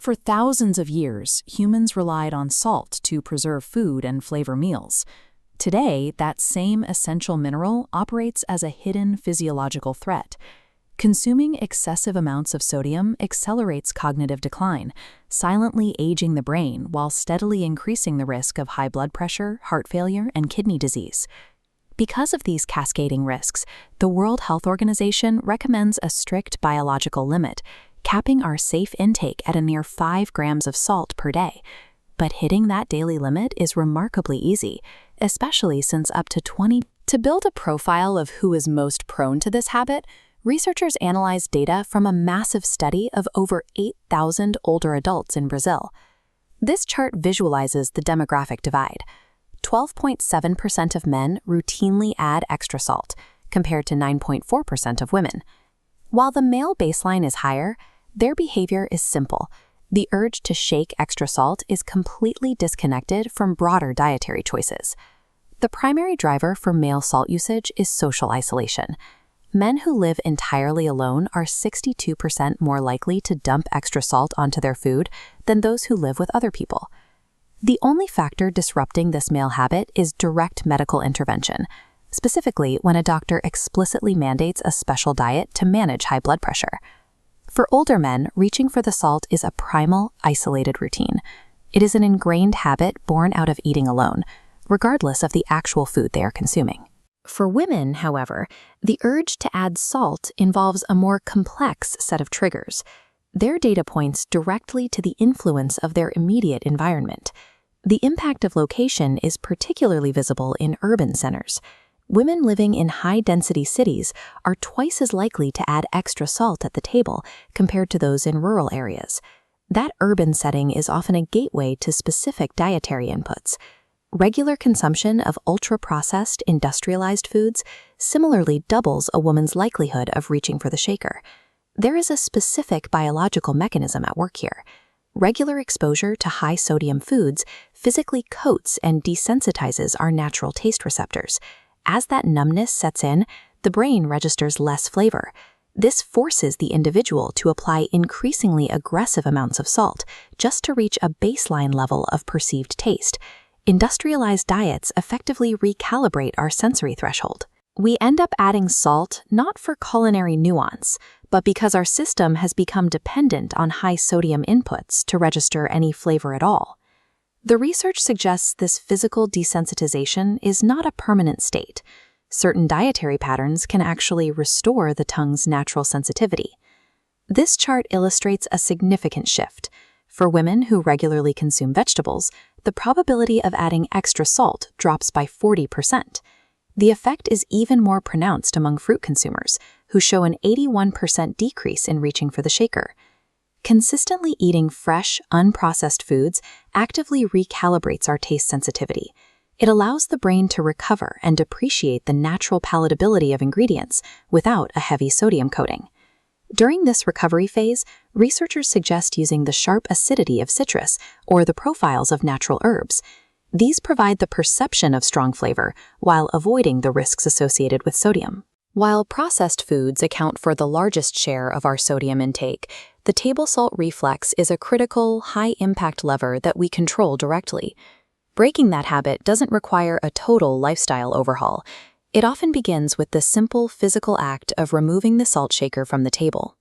For thousands of years, humans relied on salt to preserve food and flavor meals. Today, that same essential mineral operates as a hidden physiological threat. Consuming excessive amounts of sodium accelerates cognitive decline, silently aging the brain while steadily increasing the risk of high blood pressure, heart failure, and kidney disease. Because of these cascading risks, the World Health Organization recommends a strict biological limit, capping our safe intake at a near 5 grams of salt per day. But hitting that daily limit is remarkably easy, especially since up to 20. To build a profile of who is most prone to this habit, researchers analyzed data from a massive study of over 8,000 older adults in Brazil. This chart visualizes the demographic divide. 12.7% of men routinely add extra salt, compared to 9.4% of women. While the male baseline is higher, their behavior is simple. The urge to shake extra salt is completely disconnected from broader dietary choices. The primary driver for male salt usage is social isolation. Men who live entirely alone are 62% more likely to dump extra salt onto their food than those who live with other people. The only factor disrupting this male habit is direct medical intervention, specifically when a doctor explicitly mandates a special diet to manage high blood pressure. For older men, reaching for the salt is a primal, isolated routine. It is an ingrained habit born out of eating alone, regardless of the actual food they are consuming. For women, however, the urge to add salt involves a more complex set of triggers. Their data points directly to the influence of their immediate environment. The impact of location is particularly visible in urban centers. Women living in high-density cities are twice as likely to add extra salt at the table compared to those in rural areas. That urban setting is often a gateway to specific dietary inputs. Regular consumption of ultra-processed, industrialized foods similarly doubles a woman's likelihood of reaching for the shaker. There is a specific biological mechanism at work here. Regular exposure to high-sodium foods physically coats and desensitizes our natural taste receptors. As that numbness sets in, the brain registers less flavor. This forces the individual to apply increasingly aggressive amounts of salt just to reach a baseline level of perceived taste. Industrialized diets effectively recalibrate our sensory threshold. We end up adding salt not for culinary nuance, but because our system has become dependent on high-sodium inputs to register any flavor at all. The research suggests this physical desensitization is not a permanent state. Certain dietary patterns can actually restore the tongue's natural sensitivity. This chart illustrates a significant shift. For women who regularly consume vegetables, the probability of adding extra salt drops by 40%. The effect is even more pronounced among fruit consumers, who show an 81% decrease in reaching for the shaker. Consistently eating fresh, unprocessed foods actively recalibrates our taste sensitivity. It allows the brain to recover and appreciate the natural palatability of ingredients without a heavy sodium coating. During this recovery phase, researchers suggest using the sharp acidity of citrus or the profiles of natural herbs. These provide the perception of strong flavor while avoiding the risks associated with sodium. While processed foods account for the largest share of our sodium intake, the table salt reflex is a critical, high-impact lever that we control directly. Breaking that habit doesn't require a total lifestyle overhaul. It often begins with the simple physical act of removing the salt shaker from the table.